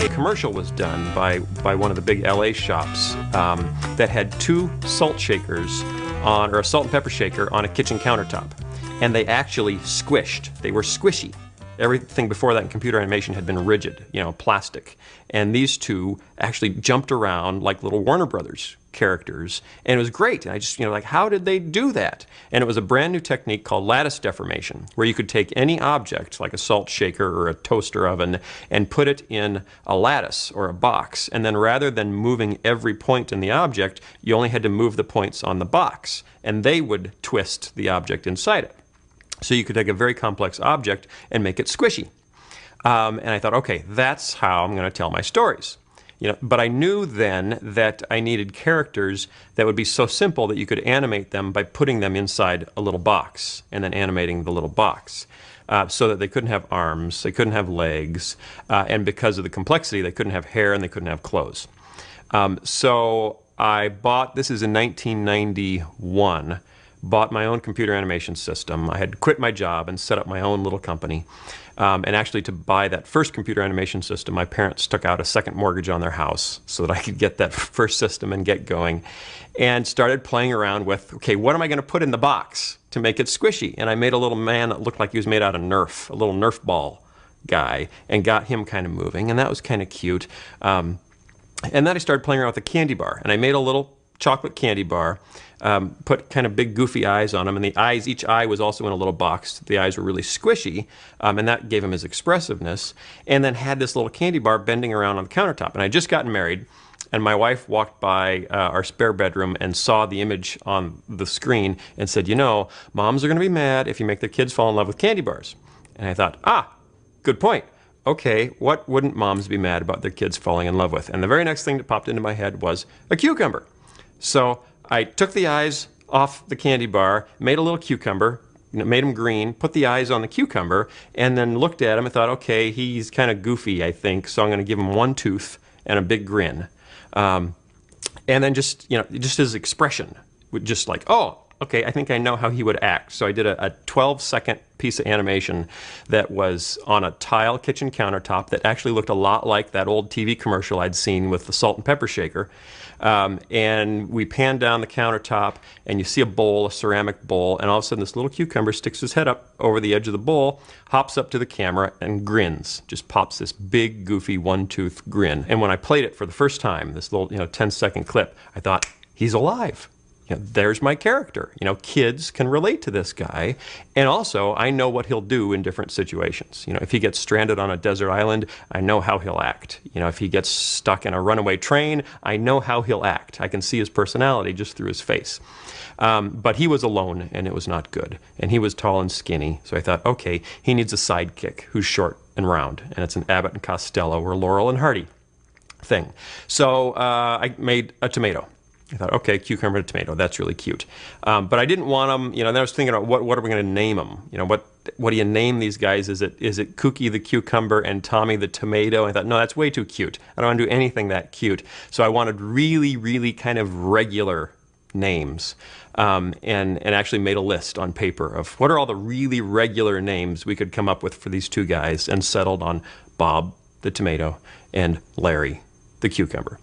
a commercial was done by one of the big LA shops that had two salt shakers or a salt and pepper shaker on a kitchen countertop. And they actually squished. They were squishy. Everything before that in computer animation had been rigid, plastic. And these two actually jumped around like little Warner Brothers characters. And it was great. And I just, like, how did they do that? And it was a brand new technique called lattice deformation, where you could take any object, like a salt shaker or a toaster oven, and put it in a lattice or a box. And then rather than moving every point in the object, you only had to move the points on the box. And they would twist the object inside it. So you could take a very complex object and make it squishy. And I thought, okay, that's how I'm going to tell my stories. But I knew then that I needed characters that would be so simple that you could animate them by putting them inside a little box and then animating the little box. So that they couldn't have arms, they couldn't have legs, and because of the complexity, they couldn't have hair and they couldn't have clothes. So I bought, this is in 1991, bought my own computer animation system. I had quit my job and set up my own little company. And actually, to buy that first computer animation system, my parents took out a second mortgage on their house so that I could get that first system and get going. And started playing around with, okay, what am I going to put in the box to make it squishy? And I made a little man that looked like he was made out of Nerf, a little Nerf ball guy, and got him kind of moving. And that was kind of cute. And then I started playing around with a candy bar. And I made a little chocolate candy bar, put kind of big goofy eyes on them, and the eyes, each eye was also in a little box. The eyes were really squishy, and that gave him his expressiveness, and then had this little candy bar bending around on the countertop. And I had just gotten married, and my wife walked by our spare bedroom and saw the image on the screen and said, moms are going to be mad if you make their kids fall in love with candy bars. And I thought, good point. Okay, what wouldn't moms be mad about their kids falling in love with? And the very next thing that popped into my head was a cucumber. So I took the eyes off the candy bar, made a little cucumber, made him green, put the eyes on the cucumber, and then looked at him and thought, okay, he's kind of goofy, I think, so I'm going to give him one tooth and a big grin. And then just his expression, just like, oh, okay, I think I know how he would act. So I did a 12-second piece of animation that was on a tile kitchen countertop that actually looked a lot like that old TV commercial I'd seen with the salt and pepper shaker. And we pan down the countertop, and you see a bowl, a ceramic bowl, and all of a sudden this little cucumber sticks his head up over the edge of the bowl, hops up to the camera, and grins. Just pops this big, goofy, one-tooth grin. And when I played it for the first time, this little 10-second clip, I thought, he's alive. There's my character. Kids can relate to this guy. And also, I know what he'll do in different situations. If he gets stranded on a desert island, I know how he'll act. If he gets stuck in a runaway train, I know how he'll act. I can see his personality just through his face. But he was alone, and it was not good. And he was tall and skinny. So I thought, okay, he needs a sidekick who's short and round. And it's an Abbott and Costello or Laurel and Hardy thing. So I made a tomato. I thought, okay, cucumber and tomato, that's really cute. But I didn't want them, then I was thinking about what are we going to name them? What do you name these guys? Is it Kooky the cucumber and Tommy the tomato? I thought, no, that's way too cute. I don't want to do anything that cute. So I wanted really, really kind of regular names, and actually made a list on paper of what are all the really regular names we could come up with for these two guys, and settled on Bob the tomato and Larry the cucumber.